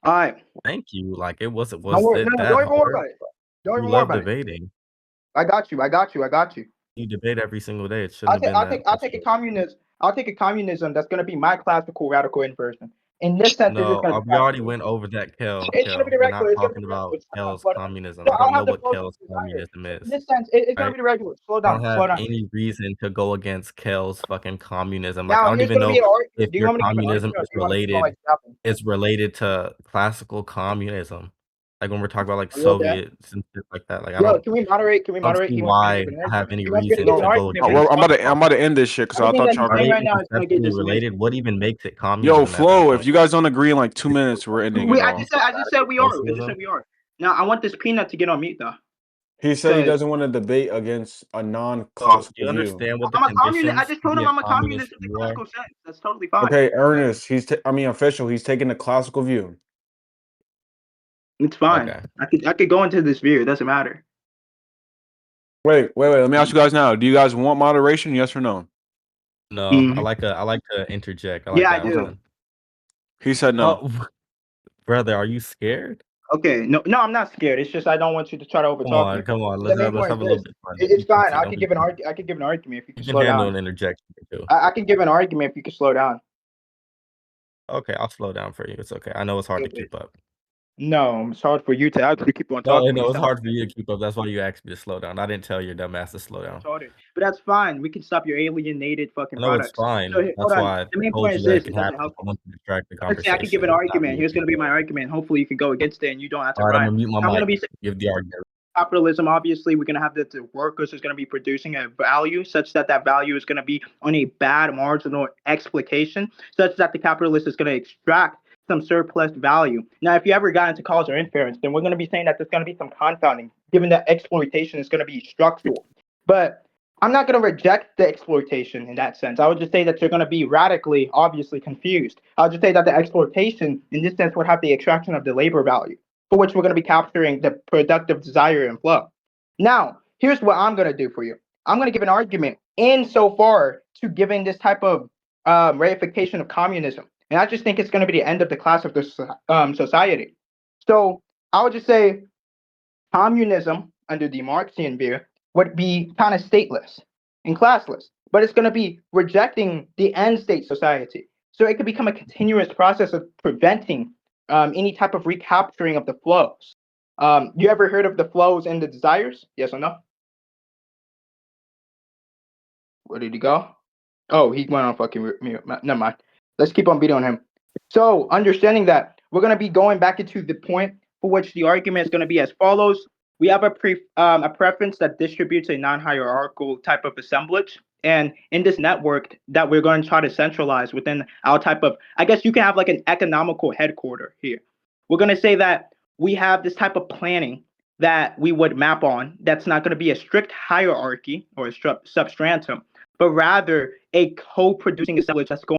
All right. Thank you. Like, it wasn't Don't was worry. it No, that don't even worry hard? about it. Don't You even worry love about it. debating. I got you. I got you. I got you. You debate every single day. It shouldn't I'll have take. been I'll take. that I'll much take a of a communist. I'll take a communism that's going to be my classical radical inversion. In this sense, it's just No, going to be we already radical. went over that, It's going to be Kel. the We're regular. not It's going to be talking the regular. about Slow down. Kel's Slow down. communism. No, I I'll don't know have the what flow to Kel's desire. communism In is, this sense, it's going to right? be the regular. Slow I don't down. Slow have down. any reason to go against Kel's fucking communism. Like, I Now, don't here's even going to be know an argument. if Do you your want me to give an communism argument, or do you want me to keep on like stopping? is related to classical communism. Like, when we're talking about, like, Are you okay? Soviets and shit like that. Like, Yo, can we moderate? Can we I don't moderate? see He wants me to give why an I have argument. any He wants me to reason give No, an to go argument, no, but he's against I'm about it. to I'm about to end this shit because I everything thought that y'all he's Are saying they really. right now is going to get conceptually dismissed. related? What even makes it Yo, communism at that Flo, if point? you guys don't agree in like 2 minutes, we're ending it We, I all. just said, I just said Radical we are. I just said socialism? we are. Now I want this peanut to get on mute though, He said he because doesn't want to debate against a So, do non-classical you view. understand what the I'm a communist. I conditions just to told be him a I'm a communist communist in the you are? classical sense. That's totally fine. Okay, Ernest, I'm official. He's taking the classical view. It's fine. Okay. I could go into this view. It doesn't matter. Wait. Let me ask you guys now. Do you guys want moderation? Yes or no? No, Mhm. I like to interject. I like Yeah, to I have do. fun. He said no. Oh, brother, are you scared? Okay. No, no, I'm not scared. It's just I don't want you to try to overtalk me. Come on. But the main Let's point is have a little this: bit of fun. it's Don't be fine. pussy. Don't be pussy. I could give an argument if you You could can slow handle down. an interjection too. I can give an argument if you could slow down. Okay, I'll slow down for you. It's okay. I know it's hard to Okay. keep up. No, it's hard for you to actually keep on No, talking when you no, it's stop. hard for you to keep up. That's why you asked me to slow down. I didn't tell your dumb ass to slow down. Retarded. But that's fine. We can stop your alienated fucking I know it's products. So fine. hold That's on. why I The main told point you is that it this: can it doesn't happen. help. I want to distract the Let's say I could give an conversation, not argument. be a Here's going to be my argument. Hopefully, you can go against it, and you don't have to All right, I'm run. gonna mute my I'm going to mic. be Give the argument. capitalism. Obviously, we're going to have the workers is going to be producing a value such that that value is going to be on a bad marginal exploitation, such that the capitalist is going to extract some surplus value. Now, if you ever got into cause or inference, then we're going to be saying that there's going to be some confounding, given that exploitation is going to be structural. But I'm not going to reject the exploitation in that sense. I would just say that you're going to be radically, obviously confused. I'll just say that the exploitation, in this sense, would have the extraction of the labor value, for which we're going to be capturing the productive desire and flow. Now, here's what I'm going to do for you. I'm going to give an argument insofar to giving this type of reification of communism. And I just think it's going to be the end of the class of this society. So I would just say communism under the Marxian view would be kind of stateless and classless, but it's going to be rejecting the end state society. So it could become a continuous process of preventing any type of recapturing of the flows. You ever heard of the flows and the desires? Yes or no? Where did he go? Oh, he went on fucking mute. Never mind. Let's keep on beating on him. So, understanding that, we're going to be going back into the point for which the argument is going to be as follows. We have a preference that distributes a non-hierarchical type of assemblage. And in this network that we're going to try to centralize within our type of, I guess you can have like an economical headquarter here. We're going to say that we have this type of planning that we would map on that's not going to be a strict hierarchy or a substratum, but rather a co-producing assemblage that's going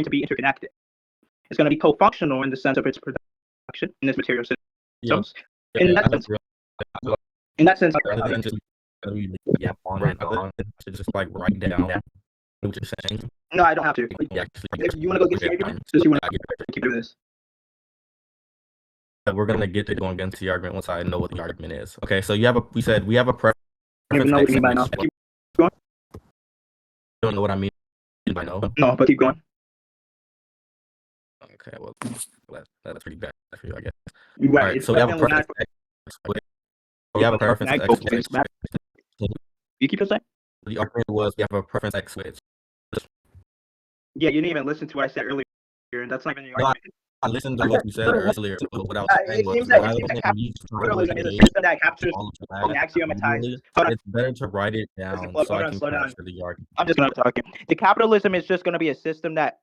to be interconnected. It's going to be co-functional in the sense of its production in its material systems. In that sense, Just yap on and on. To just like write down what you're saying. No, I don't have to. If you want to go against the argument, just you want to keep doing this. We're gonna get to going against the argument once I know what the argument is. Okay, so we said we have a preference. I don't even know what you mean by no. Keep going. Don't know what I mean by no. No, but keep going. Okay, well, that's pretty bad for you, I guess. Right. All right, so we have a preference. We have a preference X. You keep saying? The argument was we have a preference X switch. Yeah, you didn't even listen to what I said earlier. That's not even the argument. I listened to what you said earlier. What I was saying was, capitalism is a system that captures and axiomatizes. It's better to write it down so I can capture the argument. I'm just not talking. The capitalism is just going to be a system that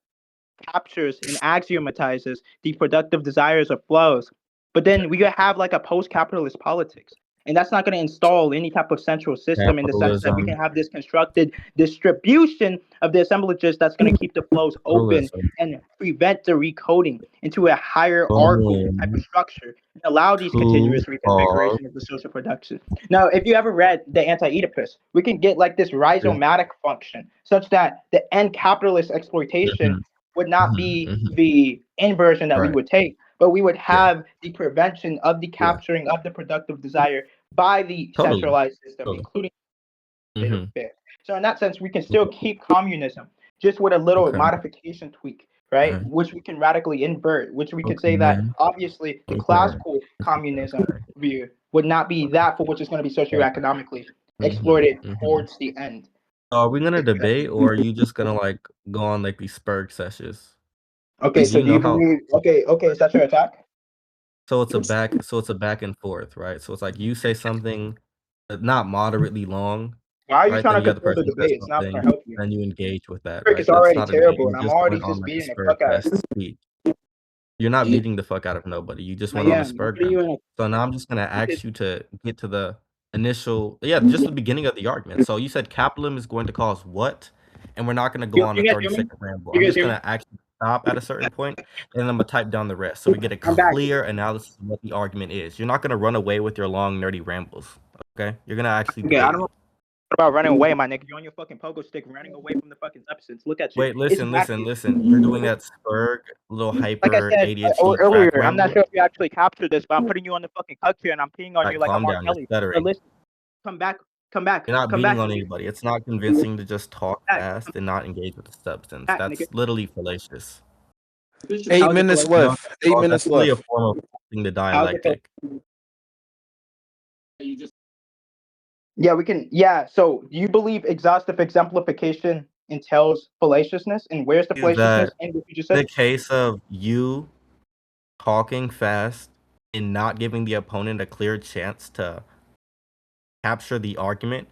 captures and axiomatizes the productive desires of flows. But then we have like a post-capitalist politics. And that's not going to install any type of central system in the sense that we can have this constructed distribution of the assemblages that's going to keep the flows open and prevent the recoding into a hierarchical type of structure and allow these continuous reconfiguration of the social production. Now, if you ever read the Anti-Oedipus, we can get like this rhizomatic function such that the end capitalist exploitation would not be the inversion that we would take, but we would have the prevention of the capturing of the productive desire by the Totally. centralized system, Totally. including Mhm. So in that sense, we can still keep communism, just with a little Okay. modification tweak, right? Okay. Which we can radically invert, which we could say Okay. that obviously the Okay. classical communism Okay. view would not be that for which is going to be socioeconomically Mhm. exploited Mhm. towards the end. So are we gonna debate, or are you just gonna like go on like these Spurg sessions? Okay, Like, so do you believe? Okay, is that your attack? So it's a back and forth, right? So it's like you say something not moderately long, Why are you right? trying Then to the other control the person says debate? It's not going something, to help you. then you engage with that, Frick, right? it's That's already not terrible, engaging. and You I'm just already went on just like a beating the Spurg fuck out of fest speech. You're not beating the fuck out of nobody. You just I went on a am. Spurg What are you them. in? So now I'm just gonna ask you to get to the initial, just the beginning of the argument. So you said capitalism is going to cause what? And we're not gonna go on You a guys 30 hear me? second ramble. You I'm guys just hear me? gonna actually stop at a certain point, and then I'm gonna type down the rest so we get a I'm back. clear analysis of what the argument is. You're not gonna run away with your long nerdy rambles. Okay? You're gonna actually Okay, I debate don't me. know about running away, my nigga. You're on your fucking pogo stick running away from the fucking substance. Look at you. Wait, It's listen. madness. You're doing that Spurg little Like I hyper said ADHD crack earlier, I'm not ramble. sure if you actually captured this, but I'm putting you on the fucking cuck here and I'm peeing on All you right, like I'm calm R. down. You're Kelly. But stuttering. listen, come back, come back, You're not come beating back, on nigga. anybody. It's not convincing to just talk Back, fast and not engage with the substance. back, That's nigga. literally fallacious. 8 How's it minutes fallacious? No, left. 8 that's minutes really a left. form of forcing the How's it dialectic. Yeah, we can. Yeah, so do you believe exhaustive exemplification entails fallaciousness? And where's the Is fallaciousness that in what you just said? the case of you talking fast and not giving the opponent a clear chance to capture the argument,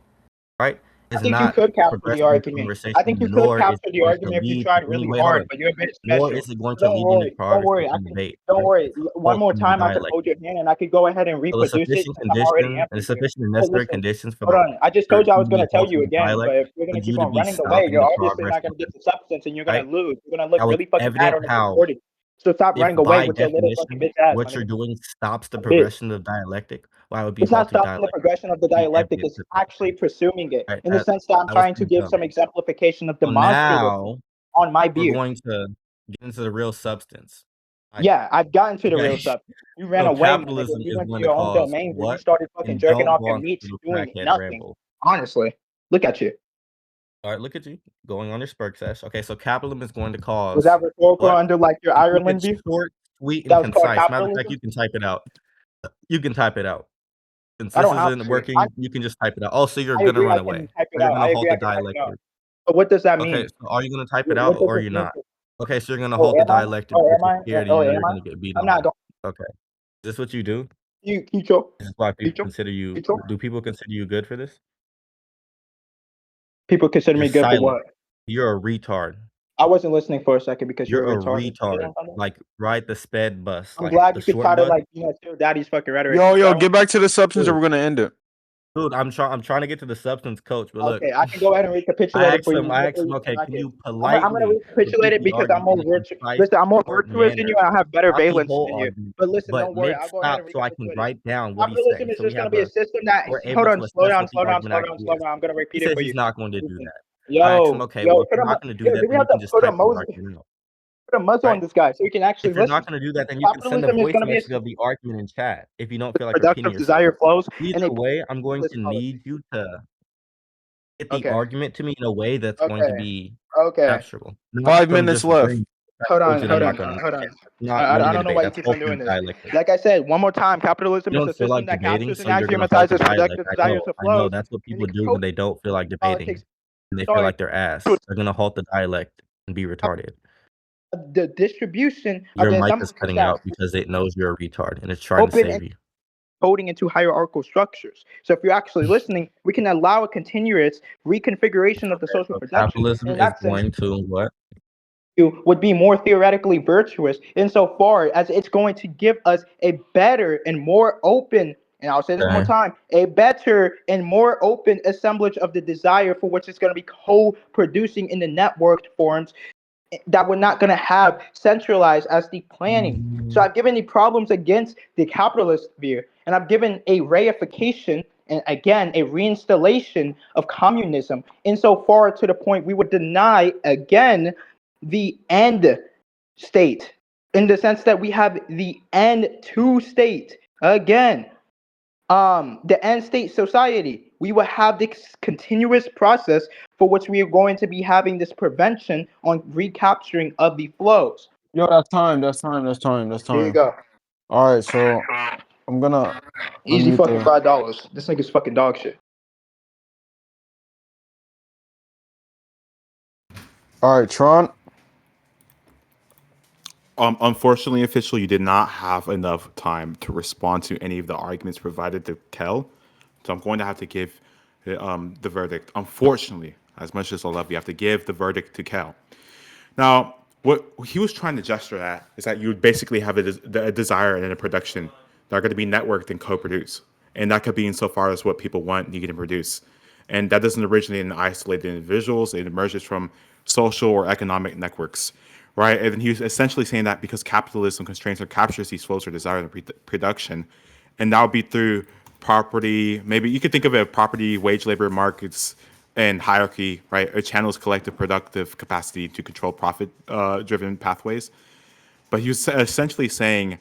right? I Is think you not could capture the progressing the argument. conversation, I think you could nor is capture it the going to argument if you lead tried to really any way. hard, but you're a bit Nor special. is it going to Don't lead any worry, progress don't worry. in I the can. debate, Don't right? worry. It's One more halting the time, I can dialectic. hold your hand and I could go ahead and So the reproduce it sufficient since I'm already condition and the answering you. sufficient and Oh, necessary listen. conditions for Hold on. I just told you I was going you to tell halting you the again, but dialect if you're going for to keep you to on be running away, stopping you're the obviously progress not going of to the get the substance and you're going right? to lose. You're going to look That was really fucking bad evident on the how, recording. So stop if running away by with your little fucking definition bitch ass, my what you're nigga. doing stops the That's it. progression of dialectic, why would be It's not halting stopping the dialectic? progression of the Be dialectic. evident It's to the actually opponent, pursuing it right? in the sense that I'm That was trying to pretty give dumb. some exemplification of So demonstrative now on my we're view. going to get into the real substance. Like, Yeah, I've gotten to the okay. real stuff. You ran So away, my nigga. capitalism You is went to going to your own cause domain where you what? started fucking And jerking don't off go your on meat, little doing crackhead nothing. ramble. Honestly, look at you. All right, look at you going on your Spurg sesh. Okay, so capitalism is going to Was cause that rhetorical what? under like your Make it Ireland view? short, sweet, and That was called concise. Matter of fact, capitalism? you can type it out. You can type it out. Since I this don't have isn't to. working, you can just type it out. Oh, so you're I gonna agree run I can away. type Or it you're out. I gonna agree hold I the can type it out. dialectic. But what does that Okay, mean? so are you gonna type it out What does or it you're mean? not? Okay, so you're gonna Oh, hold the am I? dialectic Oh, because am you're I? scared Oh, and am you're I? gonna get beat I'm on. not going. Okay. Is this what you do? Kicho. This is why people Kicho. consider you Kicho. do people consider you good for this? People consider You're me good for silent. what? You're a retard. I wasn't listening for a second because You're you're a retarded. retard. Like ride the sped bus. I'm Like glad the you could short try to bus. like steal daddy's fucking rhetoric. Yo, But get back to the substance or Dude, we're gonna end it. dude, I'm trying to get to the substance, coach. But look, okay, I can go ahead and I recapitulate it asked for you. him, okay, Like can it. you I'm gonna politely recapitulate repeat it the because I'm argument more in a virtuous. concise, Listen, I'm more short virtuous than manner? you, and I have better Not the valence whole than you. argument, But listen, but don't worry. make I'll go ahead stop and so I can recapitulate it. write down what he's Capitalism saying. is So we just gonna have be a system that. we're Hold able on, to slow assess down, what the slow down, argument slow down, actually slow is. down. I'm gonna He repeat it says for he's you. not going to do Listen. that. I asked him, Yo, okay, yo, well, if you're not going to do that, do we then you have to can just put a type the muzzle argument out, on right? this guy so he can actually If you're listen? not going to do that, then you can send a Capitalism is voice gonna be a message of the argument in chat if you don't feel like repeating productive yourself. desire flows Either and a way, I'm going to policy. need you to get the Okay. argument to me in a way that's going to Okay. be Okay. capturable. Not 5 from minutes just left. bring. Hold I told on, you hold I'm on, not going to. hold on. Not winning I a don't know debate. why you That's keep on halting doing the this. dialectic. Like I said, one more time, capitalism You is don't a feel system like that debating, captures so and you're going to halt the axiomatizes dialect. productive desires of I know flows that's what and people the do when they don't feel like debating politics. and they feel like they're ass. They're going to halt the dialect and be retarded. The distribution Your of the mic assembly is cutting staff out because it knows you're a retard and it's trying to open save and you. coding into hierarchical structures. So if you're actually listening, we can allow a continuous reconfiguration of the social So production. capitalism In is that sense, going to what? would be more theoretically virtuous insofar as it's going to give us a better and more open, and I'll say this one more time, a better and more open assemblage of the desire for which it's going to be co-producing in the networked forms that we're not going to have centralized as the planning. So I've given the problems against the capitalist view, and I've given a reification and again a reinstallation of communism insofar to the point we would deny again the end state in the sense that we have the end two state again, the end state society. We will have this continuous process for which we are going to be having this prevention on recapturing of the flows. Yo, that's time. That's time. That's time. That's Here you time. go. All right, so I'm gonna Easy unmute fucking the. $5. This nigga's fucking dog shit. All right, Tron. Unfortunately, official, you did not have enough time to respond to any of the arguments provided to Kel, so I'm going to have to give the verdict. Unfortunately, as much as I love you, I have to give the verdict to Kel. Now, what he was trying to gesture at is that you would basically have a desire and a production that are going to be networked and co-produced, and that could be insofar as what people want, need, and produce. And that doesn't originate in isolated individuals; it emerges from social or economic networks, right? And he was essentially saying that because capitalism constrains or captures these flows or desire in production, and that would be through property. Maybe you could think of it as property, wage labor markets, and hierarchy, right? It channels collective productive capacity to control profit driven pathways. But he was essentially saying,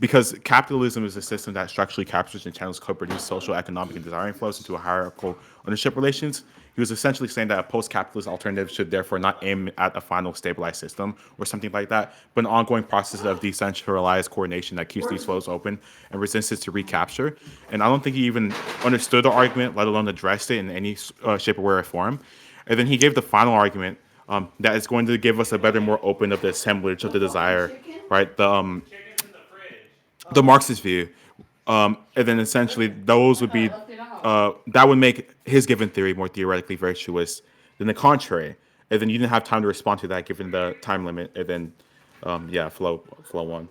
because capitalism is a system that structurally captures and channels co-produced social, economic, and desiring flows into a hierarchical ownership relations, he was essentially saying that a post-capitalist alternative should therefore not aim at a final stabilized system or something like that, but an ongoing process of decentralized coordination that keeps these flows open and resistance to recapture. And I don't think he even understood the argument, let alone addressed it in any shape or way or form. And then he gave the final argument that is going to give us a better, more open of the assemblage of the desire, right? The Marxist view, and then essentially those would be that would make his given theory more theoretically virtuous than the contrary. And then you didn't have time to respond to that given the time limit. And then, flow one.